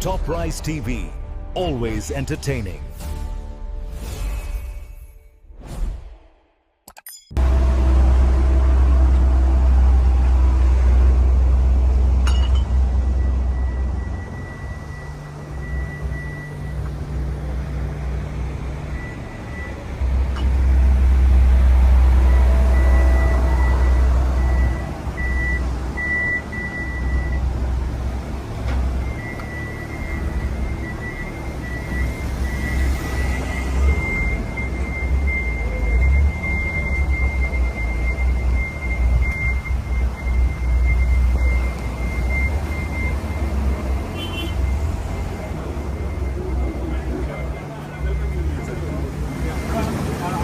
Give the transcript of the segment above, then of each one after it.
Top Rise TV, always entertaining.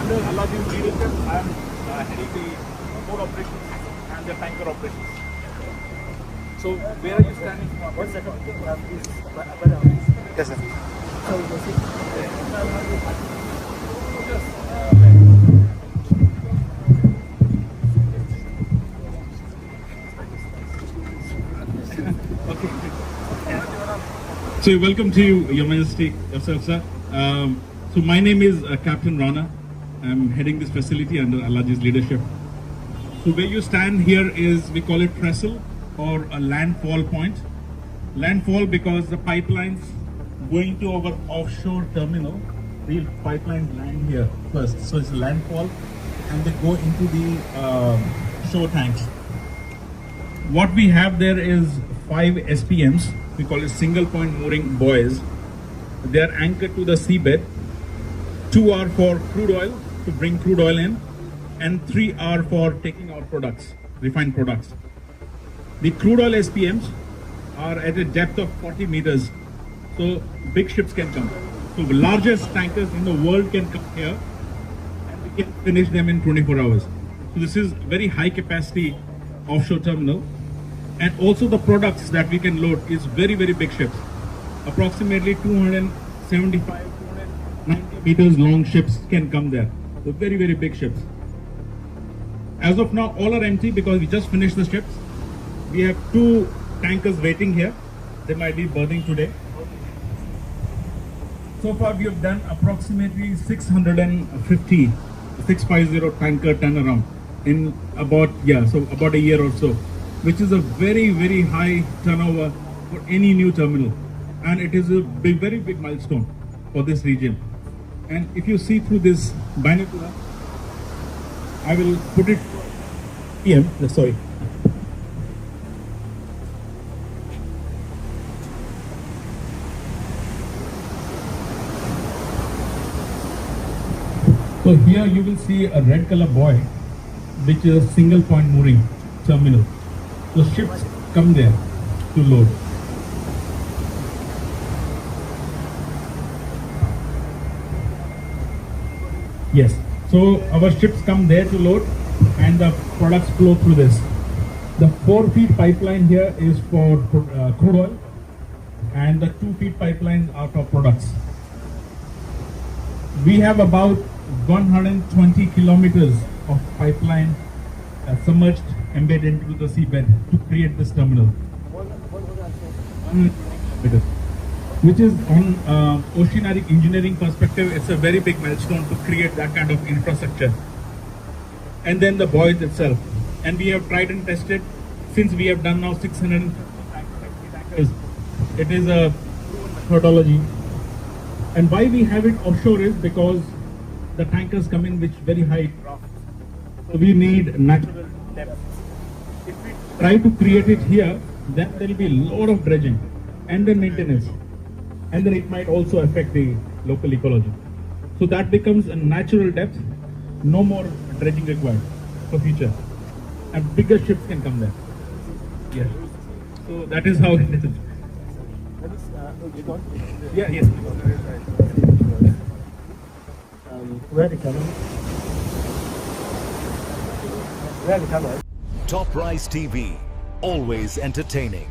Under Aladdin's leadership, I am heading the port operations and the tanker operations. So, where are you standing? 1 second. Yes, sir. So, welcome to you, Your Majesty, yourself, sir. So, my name is Captain Rana. I'm heading this facility under Alaji's leadership. So, where you stand here is, we call it trestle or a landfall point. Landfall because the pipelines going to our offshore terminal, the pipelines land here first. So, it's a landfall and they go into the shore tanks. What we have there is 5 SPMs. We call it single point mooring buoys. They are anchored to the seabed. 2 are for crude oil, to bring crude oil in, and 3 are for taking out products, refined products. The crude oil SPMs are at a depth of 40 meters, so big ships can come. So the largest tankers in the world can come here, and we can finish them in 24 hours. So this is very high capacity offshore terminal, and also the products that we can load is very, very big ships. Approximately 275, 290 meters long ships can come there. So very, very big ships. As of now, all are empty because we just finished the ships. We have 2 tankers waiting here. They might be berthing today. So far, we have done approximately 650 tanker turnaround in about a year or so, which is a very, very high turnover for any new terminal, and it is a very big milestone for this region. And if you see through this binocular, I will put it sorry. So here you will see a red color buoy, which is a single point mooring terminal. So ships come there to load. Yes, so our ships come there to load and the products flow through this. The 4 feet pipeline here is for crude oil, and the 2 feet pipelines are for products. We have about 120 kilometers of pipeline submerged, embedded into the seabed to create this terminal. 120 kilometers. Which is on oceanic engineering perspective, it's a very big milestone to create that kind of infrastructure. And then the buoys itself. And we have tried and tested, since we have done now 650 tankers. It is a methodology. And why we have it offshore is because the tankers come in with very high draft. So we need natural depth. If we try to create it here, then there will be a lot of dredging and then maintenance. And then it might also affect the local ecology. So that becomes a natural depth, no more dredging required for future. And bigger ships can come there. Yes. So that is how it is. Yeah, yes. Where the camera? Where the camera? Top Rise TV, always entertaining.